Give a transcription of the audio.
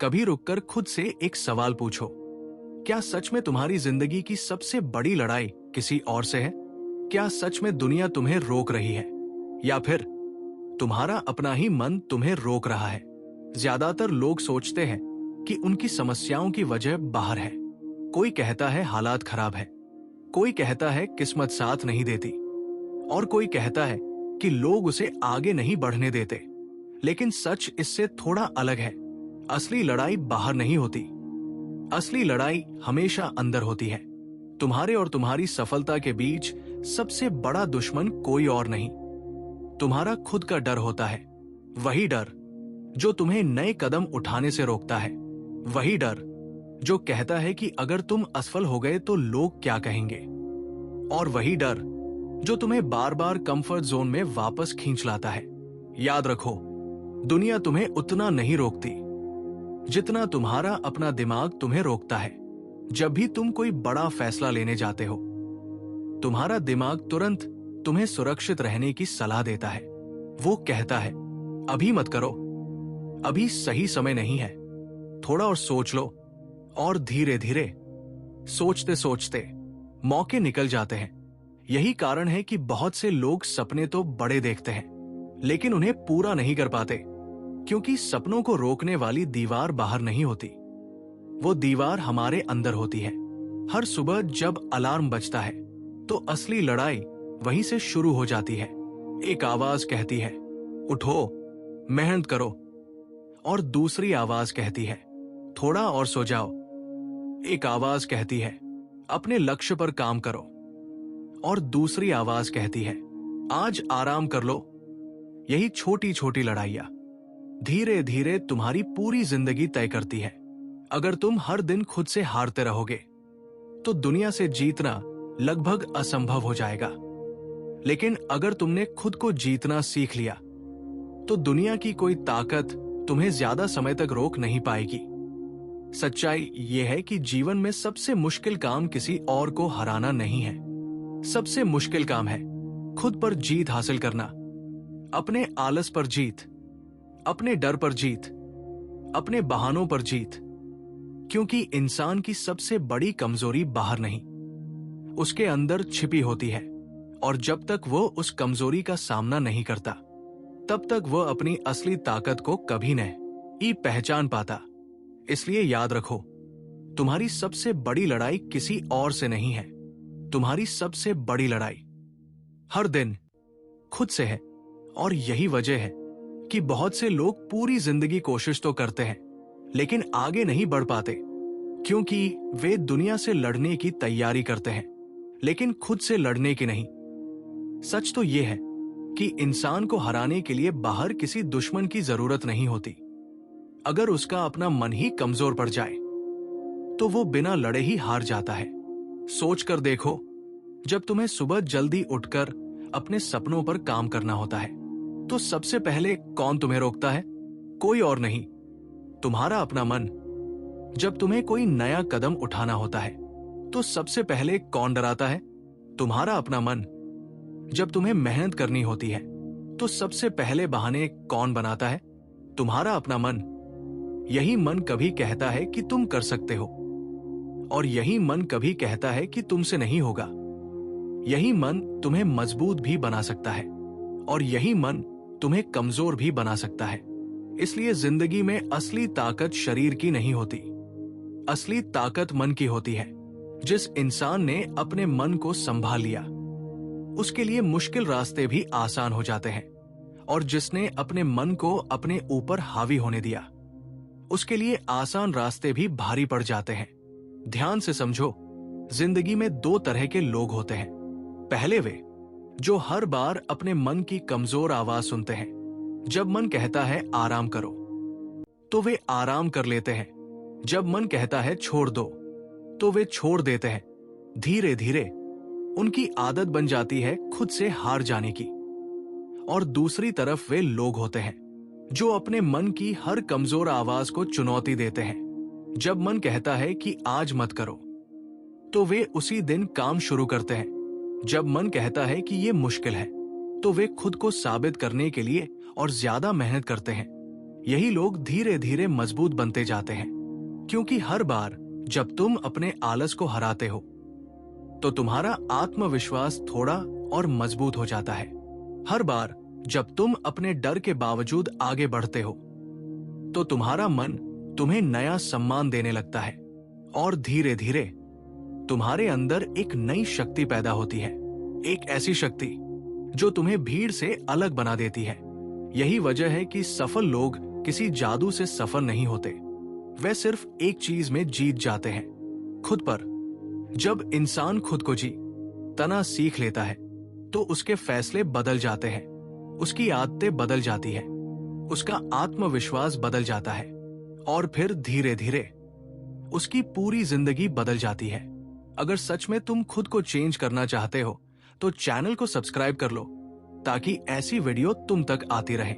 कभी रुककर खुद से एक सवाल पूछो, क्या सच में तुम्हारी जिंदगी की सबसे बड़ी लड़ाई किसी और से है? क्या सच में दुनिया तुम्हें रोक रही है, या फिर तुम्हारा अपना ही मन तुम्हें रोक रहा है? ज्यादातर लोग सोचते हैं कि उनकी समस्याओं की वजह बाहर है। कोई कहता है हालात खराब है, कोई कहता है किस्मत साथ नहीं देती, और कोई कहता है कि लोग उसे आगे नहीं बढ़ने देते। लेकिन सच इससे थोड़ा अलग है। असली लड़ाई बाहर नहीं होती, असली लड़ाई हमेशा अंदर होती है। तुम्हारे और तुम्हारी सफलता के बीच सबसे बड़ा दुश्मन कोई और नहीं, तुम्हारा खुद का डर होता है। वही डर जो तुम्हें नए कदम उठाने से रोकता है, वही डर जो कहता है कि अगर तुम असफल हो गए तो लोग क्या कहेंगे, और वही डर जो तुम्हें बार बार कंफर्ट जोन में वापस खींच लाता है। याद रखो, दुनिया तुम्हें उतना नहीं रोकती जितना तुम्हारा अपना दिमाग तुम्हें रोकता है। जब भी तुम कोई बड़ा फैसला लेने जाते हो, तुम्हारा दिमाग तुरंत तुम्हें सुरक्षित रहने की सलाह देता है। वो कहता है, अभी मत करो, अभी सही समय नहीं है, थोड़ा और सोच लो। और धीरे धीरे सोचते सोचते मौके निकल जाते हैं। यही कारण है कि बहुत से लोग सपने तो बड़े देखते हैं, लेकिन उन्हें पूरा नहीं कर पाते, क्योंकि सपनों को रोकने वाली दीवार बाहर नहीं होती, वो दीवार हमारे अंदर होती है। हर सुबह जब अलार्म बजता है तो असली लड़ाई वहीं से शुरू हो जाती है। एक आवाज कहती है, उठो, मेहनत करो, और दूसरी आवाज कहती है, थोड़ा और सो जाओ। एक आवाज कहती है, अपने लक्ष्य पर काम करो, और दूसरी आवाज कहती है, आज आराम कर लो। यही छोटी छोटी लड़ाइयां धीरे धीरे तुम्हारी पूरी जिंदगी तय करती है। अगर तुम हर दिन खुद से हारते रहोगे तो दुनिया से जीतना लगभग असंभव हो जाएगा। लेकिन अगर तुमने खुद को जीतना सीख लिया तो दुनिया की कोई ताकत तुम्हें ज्यादा समय तक रोक नहीं पाएगी। सच्चाई यह है कि जीवन में सबसे मुश्किल काम किसी और को हराना नहीं है, सबसे मुश्किल काम है खुद पर जीत हासिल करना। अपने आलस पर जीत, अपने डर पर जीत, अपने बहानों पर जीत। क्योंकि इंसान की सबसे बड़ी कमजोरी बाहर नहीं, उसके अंदर छिपी होती है, और जब तक वो उस कमजोरी का सामना नहीं करता तब तक वो अपनी असली ताकत को कभी नहीं पहचान पाता। इसलिए याद रखो, तुम्हारी सबसे बड़ी लड़ाई किसी और से नहीं है, तुम्हारी सबसे बड़ी लड़ाई हर दिन खुद से है। और यही वजह है कि बहुत से लोग पूरी जिंदगी कोशिश तो करते हैं लेकिन आगे नहीं बढ़ पाते, क्योंकि वे दुनिया से लड़ने की तैयारी करते हैं लेकिन खुद से लड़ने की नहीं। सच तो यह है कि इंसान को हराने के लिए बाहर किसी दुश्मन की जरूरत नहीं होती। अगर उसका अपना मन ही कमजोर पड़ जाए तो वो बिना लड़े ही हार जाता है। सोच कर देखो, जब तुम्हें सुबह जल्दी उठकर अपने सपनों पर काम करना होता है तो सबसे पहले कौन तुम्हें रोकता है? कोई और नहीं, तुम्हारा अपना मन। जब तुम्हें कोई नया कदम उठाना होता है तो सबसे पहले कौन डराता है? तुम्हारा अपना मन। जब तुम्हें मेहनत करनी होती है तो सबसे पहले बहाने कौन बनाता है? तुम्हारा अपना मन। यही मन कभी कहता है कि तुम कर सकते हो, और यही मन कभी कहता है कि तुमसे नहीं होगा। यही मन तुम्हें मजबूत भी बना सकता है, और यही मन तुम्हें कमजोर भी बना सकता है। इसलिए जिंदगी में असली ताकत शरीर की नहीं होती, असली ताकत मन की होती है। जिस इंसान ने अपने मन को संभाल लिया उसके लिए मुश्किल रास्ते भी आसान हो जाते हैं, और जिसने अपने मन को अपने ऊपर हावी होने दिया उसके लिए आसान रास्ते भी भारी पड़ जाते हैं। ध्यान से समझो, जिंदगी में दो तरह के लोग होते हैं। पहले वे जो हर बार अपने मन की कमजोर आवाज सुनते हैं। जब मन कहता है आराम करो तो वे आराम कर लेते हैं, जब मन कहता है छोड़ दो तो वे छोड़ देते हैं। धीरे धीरे उनकी आदत बन जाती है खुद से हार जाने की। और दूसरी तरफ वे लोग होते हैं जो अपने मन की हर कमजोर आवाज को चुनौती देते हैं। जब मन कहता है कि आज मत करो तो वे उसी दिन काम शुरू करते हैं। जब मन कहता है कि ये मुश्किल है तो वे खुद को साबित करने के लिए और ज्यादा मेहनत करते हैं। यही लोग धीरे धीरे मजबूत बनते जाते हैं, क्योंकि हर बार जब तुम अपने आलस को हराते हो तो तुम्हारा आत्मविश्वास थोड़ा और मजबूत हो जाता है। हर बार जब तुम अपने डर के बावजूद आगे बढ़ते हो तो तुम्हारा मन तुम्हें नया सम्मान देने लगता है और धीरे धीरे तुम्हारे अंदर एक नई शक्ति पैदा होती है, एक ऐसी शक्ति जो तुम्हें भीड़ से अलग बना देती है। यही वजह है कि सफल लोग किसी जादू से सफल नहीं होते, वे सिर्फ एक चीज में जीत जाते हैं, खुद पर। जब इंसान खुद को जीतना सीख लेता है तो उसके फैसले बदल जाते हैं, उसकी आदतें बदल जाती है, उसका आत्मविश्वास बदल जाता है और फिर धीरे धीरे उसकी पूरी जिंदगी बदल जाती है। अगर सच में तुम खुद को चेंज करना चाहते हो तो चैनल को सब्सक्राइब कर लो ताकि ऐसी वीडियो तुम तक आती रहे।